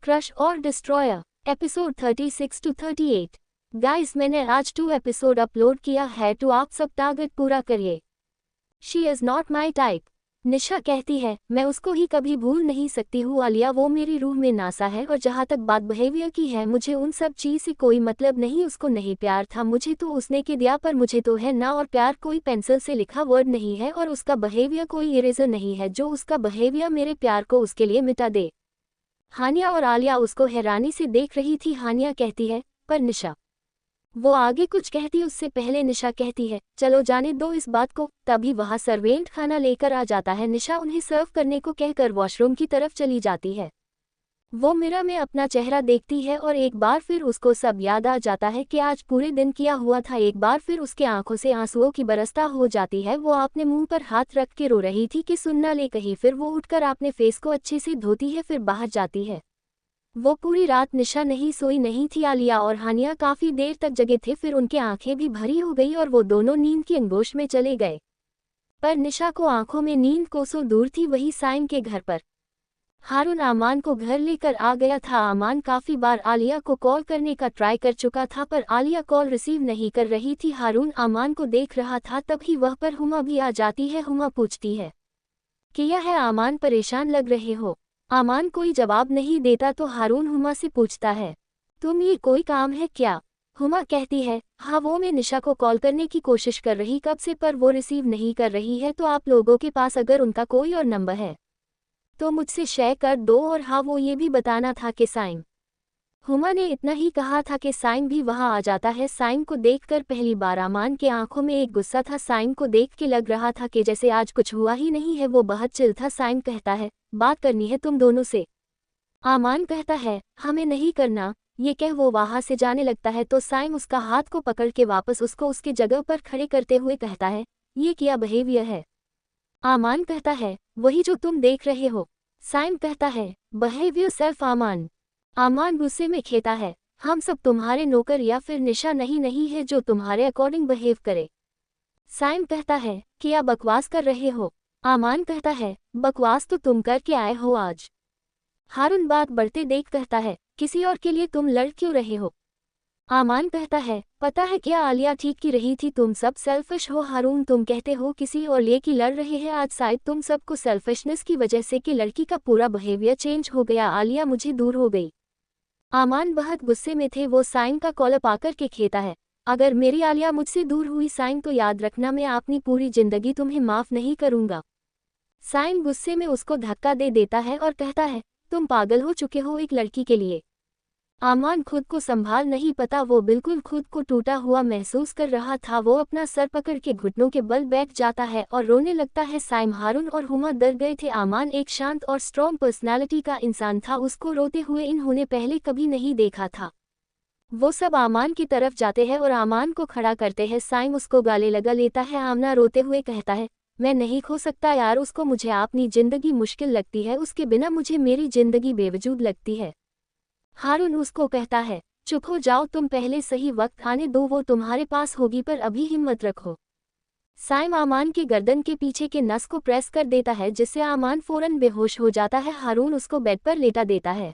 Crush और destroyer episode 36 to 38। Guys, मैंने आज 2 एपिसोड अपलोड किया है तो आप सब टारगेट पूरा करिए। She is not my type. Nisha कहती है, मैं उसको ही कभी भूल नहीं सकती हूँ आलिया, वो मेरी रूह में नासा है। और जहाँ तक बात बिहेवियर की है, मुझे उन सब चीज़ से कोई मतलब नहीं। उसको नहीं प्यार था मुझे तो उसने के दिया, पर मुझे तो है ना। और प्यार कोई पेंसिल से लिखा वर्ड नहीं है और उसका बिहेवियर कोई इरेजर नहीं है जो उसका बिहेवियर मेरे प्यार को उसके लिए मिटा दे। हानिया और आलिया उसको हैरानी से देख रही थी। हानिया कहती है, पर निशा। वो आगे कुछ कहती उससे पहले निशा कहती है, चलो जाने दो इस बात को। तभी वहाँ सर्वेंट खाना लेकर आ जाता है। निशा उन्हें सर्व करने को कहकर वॉशरूम की तरफ चली जाती है। वो मिरर में अपना चेहरा देखती है और एक बार फिर उसको सब याद आ जाता है कि आज पूरे दिन किया हुआ था। एक बार फिर उसके आंखों से आंसुओं की बरसता हो जाती है। वो अपने मुंह पर हाथ रख के रो रही थी कि सुन ना ले कहीं। फिर वो उठकर अपने फेस को अच्छे से धोती है, फिर बाहर जाती है। वो पूरी रात निशा नहीं सोई नहीं थी। आलिया और हानिया काफी देर तक जगे थे, फिर उनकी आंखें भी भरी हो गई और वो दोनों नींद की अंगोश में चले गए। पर निशा को आंखों में नींद कोसों दूर थी, वही साइम के घर पर। हारून आमान को घर लेकर आ गया था। आमान काफी बार आलिया को कॉल करने का ट्राई कर चुका था, पर आलिया कॉल रिसीव नहीं कर रही थी। हारून आमान को देख रहा था, तभी वह पर हुमा भी आ जाती है। हुमा पूछती है, क्या है आमान, परेशान लग रहे हो? आमान कोई जवाब नहीं देता तो हारून हुमा से पूछता है, तुम ये कोई काम है क्या? हुमा कहती है, हाँ वो मैं निशा को कॉल करने की कोशिश कर रही कब से, पर वो रिसीव नहीं कर रही है। तो आप लोगों के पास अगर उनका कोई और नंबर है तो मुझसे शेयर कर दो। और हाँ, वो ये भी बताना था कि साइम। हुमा ने इतना ही कहा था कि साइम भी वहां आ जाता है। साइम को देखकर पहली बार आमान के आंखों में एक गुस्सा था। साइम को देख के लग रहा था कि जैसे आज कुछ हुआ ही नहीं है। वो बहुत चिल था। साइम कहता है, बात करनी है तुम दोनों से। आमान कहता है, हमें नहीं करना। ये कह वो वहां से जाने लगता है तो साइम उसका हाथ को पकड़ के वापस उसको उसके जगह पर खड़े करते हुए कहता है, ये क्या बिहेवियर है? आमान कहता है, वही जो तुम देख रहे हो। साइम कहता है, बिहेवियर सेल्फ आमान। आमान गुस्से में कहता है, हम सब तुम्हारे नौकर या फिर निशा नहीं है जो तुम्हारे अकॉर्डिंग बिहेव करे। साइम कहता है, क्या बकवास कर रहे हो? आमान कहता है, बकवास तो तुम करके आए हो आज। हारून बात बढ़ते देख कहता है, किसी और के लिए तुम लड़ क्यों रहे हो? आमान कहता है, पता है क्या आलिया ठीक की रही थी, तुम सब सेल्फिश हो। हारून तुम कहते हो किसी और लिए की लड़ रहे हैं, आज शायद तुम सबको सेल्फिशनेस की वजह से कि लड़की का पूरा बिहेवियर चेंज हो गया। आलिया मुझे दूर हो गई। आमान बहुत गुस्से में थे। वो साइम का कॉलर पाकर के कहता है, अगर मेरी आलिया मुझसे दूर हुई साइम तो याद रखना मैं अपनी पूरी जिंदगी तुम्हें माफ नहीं करूंगा। साइम गुस्से में उसको धक्का दे देता है और कहता है, तुम पागल हो चुके हो एक लड़की के लिए। आमान खुद को संभाल नहीं पता, वो बिल्कुल खुद को टूटा हुआ महसूस कर रहा था। वो अपना सर पकड़ के घुटनों के बल बैठ जाता है और रोने लगता है। साइम, हारून और हुमा डर गए थे। आमान एक शांत और स्ट्रॉन्ग पर्सनालिटी का इंसान था, उसको रोते हुए इन्होंने पहले कभी नहीं देखा था। वो सब आमान की तरफ जाते हैं और आमान को खड़ा करते हैं। साइम उसको गाले लगा लेता है। आमना रोते हुए कहता है, मैं नहीं खो सकता यार उसको, मुझे अपनी जिंदगी मुश्किल लगती है, उसके बिना मुझे मेरी जिंदगी बेवजूद लगती है। हारून उसको कहता है, चुप हो जाओ तुम, पहले सही वक्त आने दो, वो तुम्हारे पास होगी, पर अभी हिम्मत रखो। साइम आमान के गर्दन के पीछे के नस को प्रेस कर देता है, जिससे आमान फौरन बेहोश हो जाता है। हारून उसको बेड पर लेटा देता है।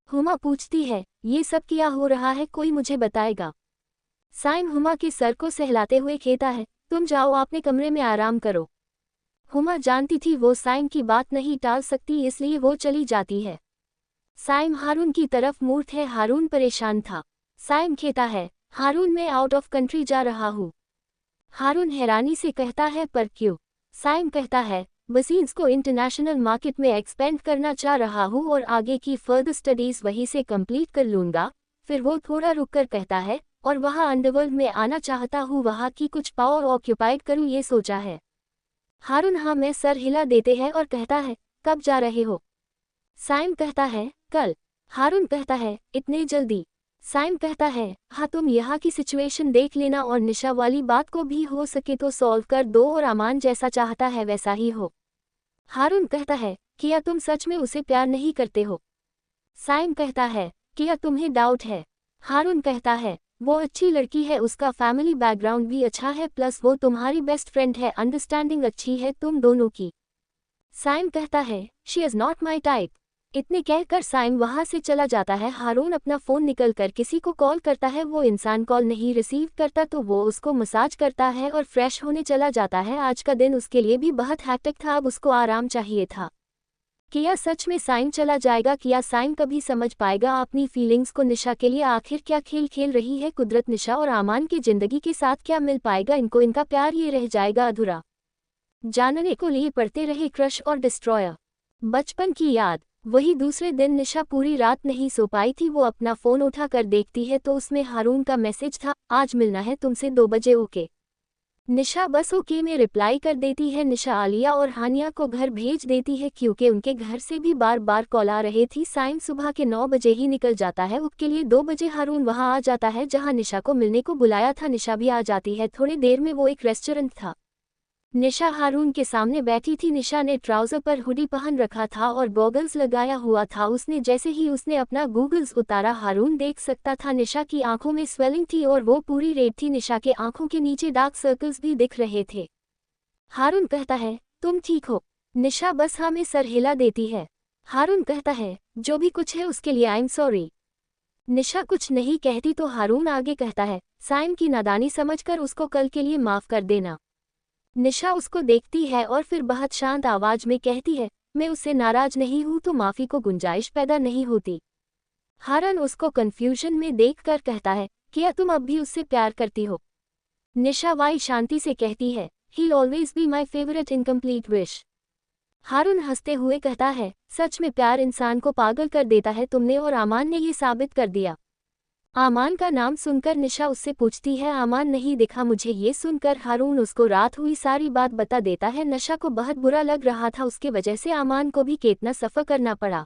हुमा पूछती है, ये सब क्या हो रहा है, कोई मुझे बताएगा? साइम हुमा के सर को सहलाते हुए कहता है, तुम जाओ अपने कमरे में आराम करो। हुमा जानती थी वो साइम की बात नहीं टाल सकती, इसलिए वो चली जाती है। साइम हारून की तरफ मूर्त है। हारून परेशान था। साइम कहता है, हारून मैं आउट ऑफ कंट्री जा रहा हूँ। हारून हैरानी से कहता है, पर क्यों? साइम कहता है, वसीन्स को इंटरनेशनल मार्केट में एक्सपेंड करना चाह रहा हूँ और आगे की फर्दर स्टडीज वहीं से कंप्लीट कर लूँगा। फिर वो थोड़ा रुककर कहता है, और वहाँ अंडरवर्ल्ड में आना चाहता हूँ, वहाँ की कुछ पावर ऑक्यूपाइड करूँ ये सोचा है। हारून हाँ में सर हिला देते हैं और कहता है, कब जा रहे हो? साइम कहता है, कल। हारून कहता है, इतने जल्दी? साइम कहता है, हाँ तुम यहाँ की सिचुएशन देख लेना और निशा वाली बात को भी हो सके तो सॉल्व कर दो, और आमान जैसा चाहता है वैसा ही हो। हारून कहता है, क्या तुम सच में उसे प्यार नहीं करते हो? साइम कहता है, क्या तुम्हें डाउट है? हारून कहता है, वो अच्छी लड़की है, उसका फैमिली बैकग्राउंड भी अच्छा है, प्लस वो तुम्हारी बेस्ट फ्रेंड है, अंडरस्टैंडिंग अच्छी है तुम दोनों की। साइम कहता है, she is not my type. इतने कहकर साइम वहां से चला जाता है। हारून अपना फोन निकलकर किसी को कॉल करता है। वो इंसान कॉल नहीं रिसीव करता तो वो उसको मसाज करता है और फ्रेश होने चला जाता है। आज का दिन उसके लिए भी बहुत हैक्टिक था, अब उसको आराम चाहिए था। क्या सच में साइम चला जाएगा? क्या साइम कभी समझ पाएगा अपनी फीलिंग्स को? निशा के लिए आखिर क्या खेल खेल रही है कुदरत? निशा और आमान की जिंदगी के साथ क्या मिल पाएगा इनको? इनका प्यार ये रह जाएगा अधूरा? जानने को लिए पड़ते रहे क्रश और डिस्ट्रॉयर। बचपन की याद। वही दूसरे दिन निशा पूरी रात नहीं सो पाई थी। वो अपना फोन उठा कर देखती है तो उसमें हारून का मैसेज था, आज मिलना है तुमसे 2 बजे, ओके। निशा बस ओके में रिप्लाई कर देती है। निशा आलिया और हानिया को घर भेज देती है क्योंकि उनके घर से भी बार बार कॉल आ रहे थी। साइम सुबह के 9 बजे ही निकल जाता है। उसके लिए 2 बजे हारून वहां आ जाता है जहां निशा को मिलने को बुलाया था। निशा भी आ जाती है। थोड़ी देर में वो एक रेस्टोरेंट था। निशा हारून के सामने बैठी थी। निशा ने ट्राउजर पर हुडी पहन रखा था और गॉगल्स लगाया हुआ था। उसने जैसे ही उसने अपना गूगल्स उतारा हारून देख सकता था निशा की आंखों में स्वेलिंग थी और वो पूरी रेड थी। निशा के आंखों के नीचे डार्क सर्कल्स भी दिख रहे थे। हारून कहता है, तुम ठीक हो? निशा बस हाँ में सर हिला देती है। हारून कहता है, जो भी कुछ है उसके लिए आई एम सॉरी। निशा कुछ नहीं कहती तो हारून आगे कहता है, साइम की नादानी समझकर उसको कल के लिए माफ कर देना। निशा उसको देखती है और फिर बहुत शांत आवाज में कहती है, मैं उससे नाराज नहीं हूं तो माफी को गुंजाइश पैदा नहीं होती। हारून उसको कंफ्यूजन में देखकर कहता है, क्या तुम अब भी उससे प्यार करती हो? निशा वाई शांति से कहती है, he'll always be my favorite incomplete wish। हारून हंसते हुए कहता है, सच में प्यार इंसान को पागल कर देता है। तुमने और आमान ने ये साबित कर दिया। आमान का नाम सुनकर निशा उससे पूछती है, आमान नहीं दिखा मुझे? ये सुनकर हारून उसको रात हुई सारी बात बता देता है। निशा को बहुत बुरा लग रहा था, उसके वजह से आमान को भी कितना सफ़र करना पड़ा।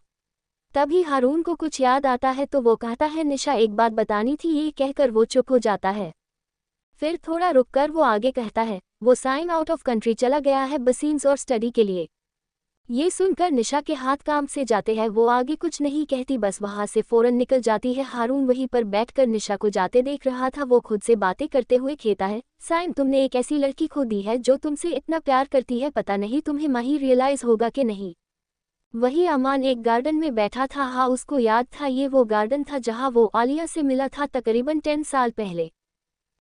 तभी हारून को कुछ याद आता है तो वो कहता है, निशा एक बात बतानी थी। ये कहकर वो चुप हो जाता है। फिर थोड़ा रुककर वो आगे कहता है, वो साइम आउट ऑफ कंट्री चला गया है बसीन्स और स्टडी के लिए। ये सुनकर निशा के हाथ काम से जाते हैं। वो आगे कुछ नहीं कहती, बस वहां से फौरन निकल जाती है। हारून वहीं पर बैठकर निशा को जाते देख रहा था। वो खुद से बातें करते हुए कहता है, साइम तुमने एक ऐसी लड़की खो दी है जो तुमसे इतना प्यार करती है। पता नहीं तुम्हें माही रियलाइज होगा कि नहीं। वही अमान एक गार्डन में बैठा था। हाँ, उसको याद था, ये वो गार्डन था जहाँ वो आलिया से मिला था तकरीबन 10 साल पहले।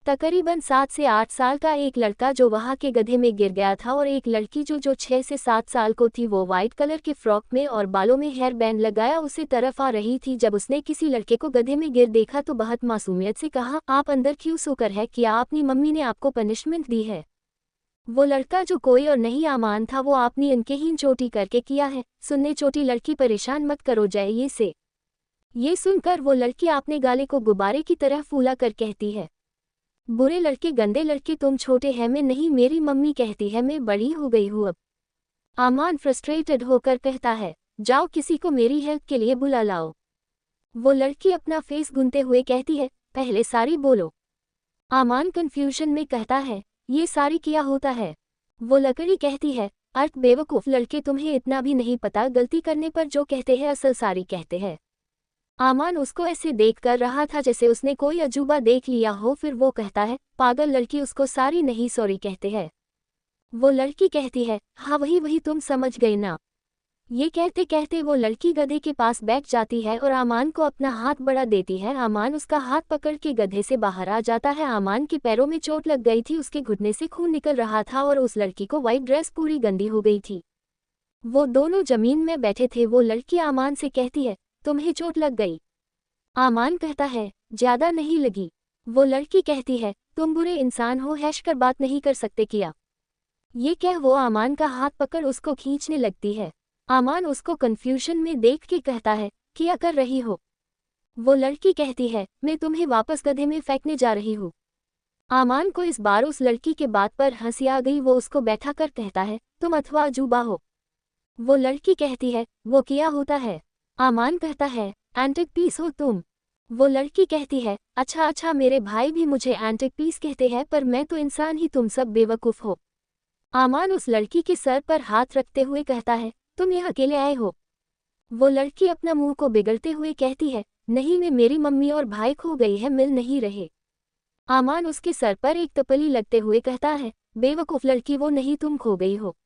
तकरीबन 7 से 8 साल का एक लड़का जो वहाँ के गड्ढे में गिर गया था और एक लड़की जो 6 से 7 साल को थी। वो वाइट कलर के फ्रॉक में और बालों में हेयर बैंड लगाया उसे तरफ आ रही थी। जब उसने किसी लड़के को गड्ढे में गिर देखा तो बहुत मासूमियत से कहा, आप अंदर क्यों सोकर है? क्या अपनी मम्मी ने आपको पनिशमेंट दी है? वो लड़का जो कोई और नहीं आमान था, वो आपने अंकेहीन चोटी करके किया है। सुनने चोटी लड़की, परेशान मत करो जाइए से। ये सुनकर वो लड़की आपने गाले को गुब्बारे की तरह फूला कर कहती है, बुरे लड़के, गंदे लड़के, तुम छोटे हैं, मैं नहीं, मेरी मम्मी कहती है मैं बड़ी हो गई हूँ अब। आमान फ्रस्ट्रेटेड होकर कहता है, जाओ किसी को मेरी हेल्प के लिए बुला लाओ। वो लड़की अपना फेस गूंथते हुए कहती है, पहले सारी बोलो। आमान कंफ्यूजन में कहता है, ये सारी क्या होता है? वो लकड़ी कहती है, अर्थ बेवकूफ़ लड़के, तुम्हें इतना भी नहीं पता, गलती करने पर जो कहते हैं असल सारी कहते हैं। आमान उसको ऐसे देख कर रहा था जैसे उसने कोई अजूबा देख लिया हो। फिर वो कहता है, पागल लड़की, उसको सारी नहीं सॉरी कहते हैं। वो लड़की कहती है, हाँ वही वही, तुम समझ गई ना। ये कहते कहते वो लड़की गधे के पास बैठ जाती है और आमान को अपना हाथ बढ़ा देती है। आमान उसका हाथ पकड़ के गधे से बाहर आ जाता है। आमान के पैरों में चोट लग गई थी, उसके घुटने से खून निकल रहा था और उस लड़की को वाइट ड्रेस पूरी गंदी हो गई थी। वो दोनों जमीन में बैठे थे। वो लड़की आमान से कहती है, तुम्हें चोट लग गई? आमान कहता है, ज्यादा नहीं लगी। वो लड़की कहती है, तुम बुरे इंसान हो, हैश कर बात नहीं कर सकते क्या? ये कह वो आमान का हाथ पकड़ उसको खींचने लगती है। आमान उसको कंफ्यूजन में देख के कहता है, क्या कर रही हो? वो लड़की कहती है, मैं तुम्हें वापस गधे में फेंकने जा रही हूँ। आमान को इस बार उस लड़की के बात पर हंसी आ गई। वो उसको बैठा कर कहता है, तुम अथवा अजूबा हो। वो लड़की कहती है, वो क्या होता है? आमान कहता है, एंटिक पीस हो तुम। वो लड़की कहती है, अच्छा अच्छा, मेरे भाई भी मुझे एंटिक पीस कहते हैं, पर मैं तो इंसान ही, तुम सब बेवकूफ़ हो। आमान उस लड़की के सर पर हाथ रखते हुए कहता है, तुम यहाँ अकेले आए हो? वो लड़की अपना मुंह को बिगड़ते हुए कहती है, नहीं, मैं, मेरी मम्मी और भाई खो गई है, मिल नहीं रहे। आमान उसके सर पर एक तपली लगते हुए कहता है, बेवकूफ़ लड़की, वो नहीं, तुम खो गई हो।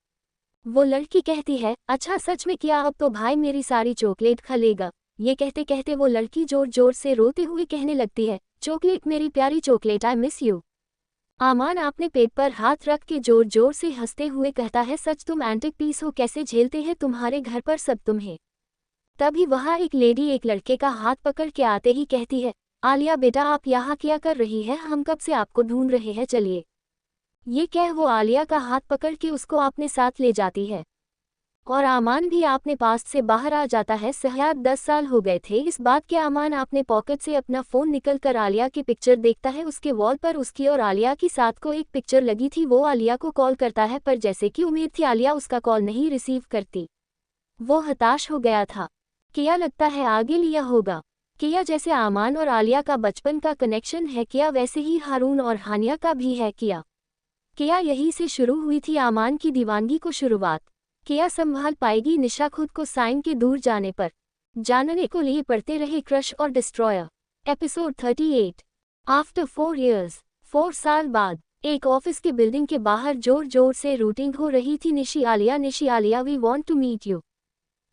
वो लड़की कहती है, अच्छा सच में क्या, अब तो भाई मेरी सारी चॉकलेट खा लेगा। ये कहते कहते वो लड़की जोर जोर से रोते हुए कहने लगती है, चॉकलेट मेरी प्यारी चॉकलेट, आई मिस यू। आमान अपने पेट पर हाथ रख के जोर जोर से हंसते हुए कहता है, सच तुम एंटिक पीस हो, कैसे झेलते हैं तुम्हारे घर पर सब तुम्हें। तभी वहाँ एक लेडी एक लड़के का हाथ पकड़ के आते ही कहती है, आलिया बेटा आप यहाँ क्या कर रही है, हम कब से आपको ढूंढ रहे हैं, चलिए। ये कह वो आलिया का हाथ पकड़ के उसको अपने साथ ले जाती है और आमान भी अपने पास से बाहर आ जाता है। शायद 10 साल हो गए थे इस बात के। आमान अपने पॉकेट से अपना फ़ोन निकल कर आलिया की पिक्चर देखता है। उसके वॉल पर उसकी और आलिया की साथ को एक पिक्चर लगी थी। वो आलिया को कॉल करता है पर जैसे कि उम्मीद थी आलिया उसका कॉल नहीं रिसीव करती। वो हताश हो गया था। क्या लगता है आगे लिया होगा। क्या जैसे आमान और आलिया का बचपन का कनेक्शन है, क्या वैसे ही हारून और हानिया का भी है। क्या यही से शुरू हुई थी आमान की दीवानगी को शुरुआत। क्या संभाल पाएगी निशा खुद को साइन के दूर जाने पर। जानने को लिए पढ़ते रहे क्रश और डिस्ट्रॉयर। एपिसोड 38। आफ्टर 4 years, 4 साल बाद एक ऑफिस के बिल्डिंग के बाहर जोर जोर से रूटिंग हो रही थी। Nishi Alia we want to meet you,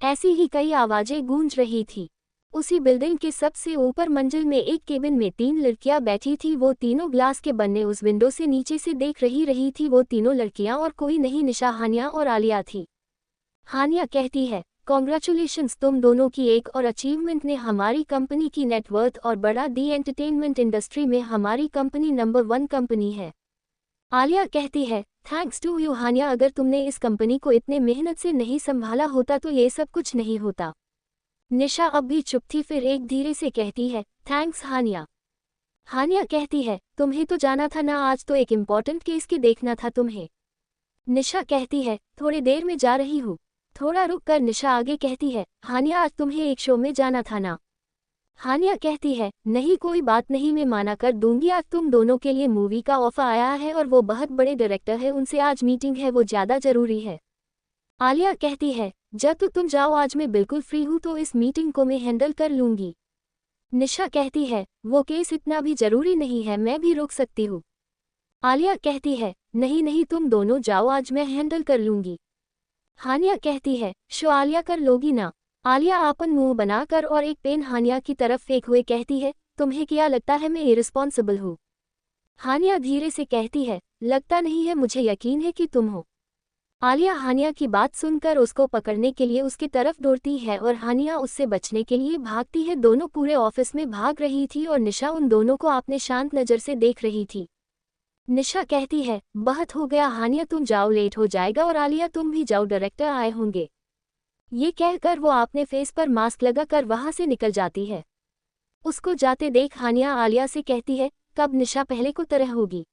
ऐसी ही कई आवाजें गूंज रही थी। उसी बिल्डिंग के सबसे ऊपर मंजिल में एक केबिन में 3 लड़कियां बैठी थी। वो तीनों ग्लास के बने उस विंडो से नीचे से देख रही थी। वो तीनों लड़कियां और कोई नहीं, निशा, हानिया और आलिया थी। हानिया कहती है, कॉन्ग्रेचुलेशंस तुम दोनों की एक और अचीवमेंट ने हमारी कंपनी की नेटवर्थ और बढ़ा दी। एंटरटेनमेंट इंडस्ट्री में हमारी कंपनी नंबर 1 कंपनी है। आलिया कहती है, थैंक्स टू यू हानिया, अगर तुमने इस कंपनी को इतने मेहनत से नहीं संभाला होता तो ये सब कुछ नहीं होता। निशा अब भी चुप थी, फिर एक धीरे से कहती है, थैंक्स हानिया। हानिया कहती है, तुम्हें तो जाना था ना, आज तो एक इम्पॉर्टेंट केस के देखना था तुम्हें। निशा कहती है, थोड़ी देर में जा रही हूँ। थोड़ा रुक कर निशा आगे कहती है, हानिया आज तुम्हें एक शो में जाना था ना। हानिया कहती है, नहीं कोई बात नहीं, मैं माना कर दूंगी, आज तुम दोनों के लिए मूवी का ऑफर आया है और वो बहुत बड़े डायरेक्टर है, उनसे आज मीटिंग है, वो ज़्यादा ज़रूरी है। आलिया कहती है, जब तो तुम जाओ, आज मैं बिल्कुल फ्री हूँ तो इस मीटिंग को मैं हैंडल कर लूंगी। निशा कहती है, वो केस इतना भी जरूरी नहीं है, मैं भी रोक सकती हूँ। आलिया कहती है, नहीं नहीं तुम दोनों जाओ, आज मैं हैंडल कर लूंगी। हानिया कहती है, शो आलिया कर लोगी ना। आलिया आपन मुंह बनाकर और एक पेन हानिया की तरफ फेंक हुए कहती है, तुम्हें क्या लगता है मैं इरिस्पॉन्सिबल हूँ। हानिया धीरे से कहती है, लगता नहीं है, मुझे यकीन है कि तुम हो। आलिया हानिया की बात सुनकर उसको पकड़ने के लिए उसकी तरफ दौड़ती है और हानिया उससे बचने के लिए भागती है। दोनों पूरे ऑफिस में भाग रही थी और निशा उन दोनों को अपने शांत नज़र से देख रही थी। निशा कहती है, बहुत हो गया हानिया, तुम जाओ, लेट हो जाएगा, और आलिया तुम भी जाओ, डायरेक्टर आए होंगे। ये कहकर वो अपने फेस पर मास्क लगाकर वहां से निकल जाती है। उसको जाते देख हानिया आलिया से कहती है, कब निशा पहले को तरह होगी।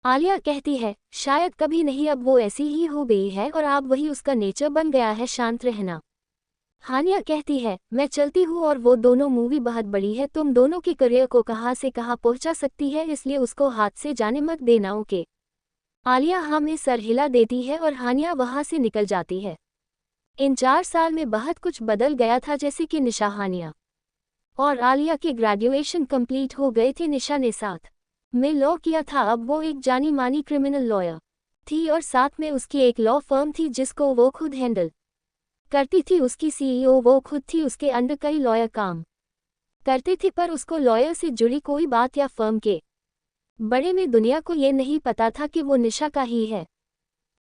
आलिया कहती है, शायद कभी नहीं, अब वो ऐसी ही हो गई है और अब वही उसका नेचर बन गया है, शांत रहना। हानिया कहती है, मैं चलती हूँ, और वो दोनों मूवी बहुत बड़ी है, तुम दोनों के करियर को कहाँ से कहाँ पहुँचा सकती है, इसलिए उसको हाथ से जाने मत देना, ओके। आलिया हाँ में सर हिला देती है और हानिया वहाँ से निकल जाती है। इन 4 साल में बहुत कुछ बदल गया था, जैसे कि निशा, हानिया और आलिया के ग्रेजुएशन कंप्लीट हो गए थे। निशा ने साथ में लॉ किया था, अब वो एक जानी मानी क्रिमिनल लॉयर थी और साथ में उसकी एक लॉ फर्म थी जिसको वो खुद हैंडल करती थी। उसकी सीईओ वो खुद थी, उसके अंडर कई लॉयर काम करते थे, पर उसको लॉयर से जुड़ी कोई बात या फर्म के बड़े में दुनिया को ये नहीं पता था कि वो निशा का ही है।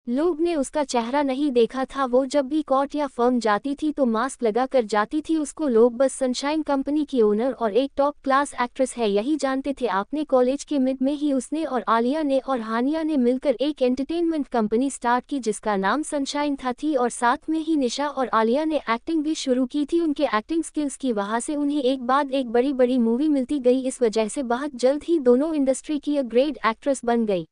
लोग ने उसका चेहरा नहीं देखा था। वो जब भी कोर्ट या फर्म जाती थी तो मास्क लगा कर जाती थी। उसको लोग बस सनशाइन कंपनी की ओनर और एक टॉप क्लास एक्ट्रेस है यही जानते थे। आपने कॉलेज के मिड में ही उसने और आलिया ने और हानिया ने मिलकर एक एंटरटेनमेंट कंपनी स्टार्ट की जिसका नाम सनशाइन थी, और साथ में ही निशा और आलिया ने एक्टिंग भी शुरू की थी। उनके एक्टिंग स्किल्स की वजह से उन्हें एक बाद एक बड़ी बड़ी मूवी मिलती गई। इस वजह से बहुत जल्द ही दोनों इंडस्ट्री की ग्रेट एक्ट्रेस बन गई।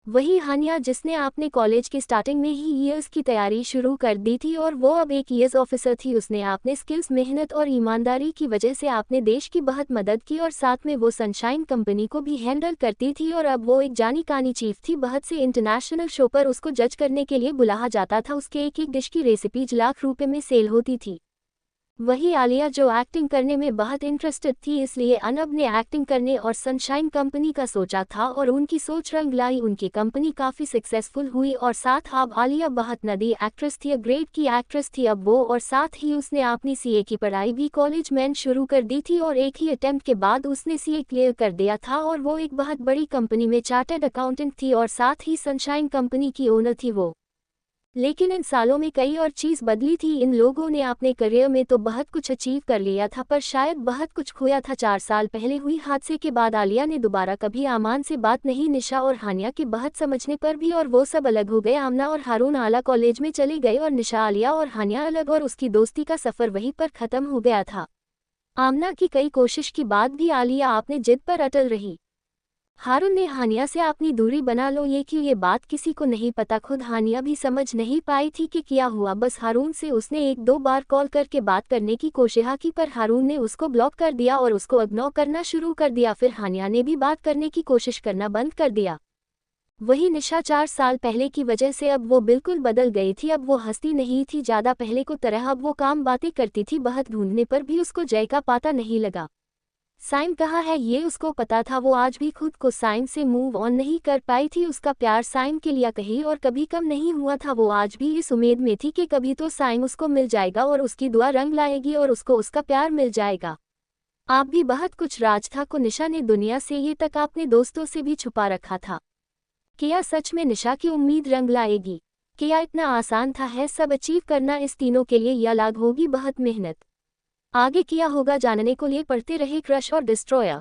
वही हानिया जिसने अपने कॉलेज की स्टार्टिंग में ही ईयर्स की तैयारी शुरू कर दी थी और वो अब एक ईयर्स ऑफिसर थी। उसने अपने स्किल्स, मेहनत और ईमानदारी की वजह से अपने देश की बहुत मदद की और साथ में वो सनशाइन कंपनी को भी हैंडल करती थी और अब वो एक जानी कानी चीफ थी। बहुत से इंटरनेशनल शो पर उसको जज करने के लिए बुलाया जाता था। उसके एक एक डिश की रेसिपी लाख रुपए में सेल होती थी। वही आलिया जो एक्टिंग करने में बहुत इंटरेस्टेड थी, इसलिए अनब ने एक्टिंग करने और सनशाइन कंपनी का सोचा था और उनकी सोच रंग लाई। उनकी कंपनी काफ़ी सक्सेसफुल हुई और साथ अब आलिया बहुत नदी एक्ट्रेस थी, ग्रेड की एक्ट्रेस थी अब वो। और साथ ही उसने अपनी सीए की पढ़ाई भी कॉलेज में शुरू कर दी थी और एक ही अटेम्प्ट के बाद उसने सीए क्लियर कर दिया था और वो एक बहुत बड़ी कंपनी में चार्टर्ड अकाउंटेंट थी और साथ ही सनशाइन कंपनी की ओनर थी वो। लेकिन इन सालों में कई और चीज़ बदली थी। इन लोगों ने अपने करियर में तो बहुत कुछ अचीव कर लिया था पर शायद बहुत कुछ खोया था। 4 साल पहले हुई हादसे के बाद आलिया ने दोबारा कभी आमान से बात नहीं निशा और हानिया के बहुत समझने पर भी, और वो सब अलग हो गए। आमना और हारून आला कॉलेज में चले गए और निशा आलिया और हानिया अलग, और उसकी दोस्ती का सफ़र वहीं पर ख़त्म हो गया था। आमना की कई कोशिश के बाद भी आलिया अपने जिद पर अटल रही। हारून ने हानिया से अपनी दूरी बना लो ये क्यों, ये बात किसी को नहीं पता। खुद हानिया भी समझ नहीं पाई थी कि क्या हुआ। बस हारून से उसने 1-2 बार कॉल करके बात करने की कोशिश की पर हारून ने उसको ब्लॉक कर दिया और उसको इग्नोर करना शुरू कर दिया। फिर हानिया ने भी बात करने की कोशिश करना बंद कर दिया। वही निशा 4 साल पहले की वजह से अब वो बिल्कुल बदल गई थी। अब वो हंसती नहीं थी ज़्यादा पहले को तरह, अब वो काम बातें करती थी। बहुत ढूंढने पर भी उसको जय का पता नहीं लगा। साइम कहाँ है ये उसको पता था। वो आज भी खुद को साइम से मूव ऑन नहीं कर पाई थी। उसका प्यार साइम के लिए कहीं और कभी कम नहीं हुआ था। वो आज भी इस उम्मीद में थी कि कभी तो साइम उसको मिल जाएगा और उसकी दुआ रंग लाएगी और उसको उसका प्यार मिल जाएगा। आप भी बहुत कुछ राज था को निशा ने दुनिया से ये तक अपने दोस्तों से भी छुपा रखा था। क्या सच में निशा की उम्मीद रंग लाएगी? क्या इतना आसान था है सब अचीव करना इस तीनों के लिए, या लाग होगी बहुत मेहनत? आगे क्या होगा जानने को लिए पढ़ते रहे क्रश और डिस्ट्रॉयर।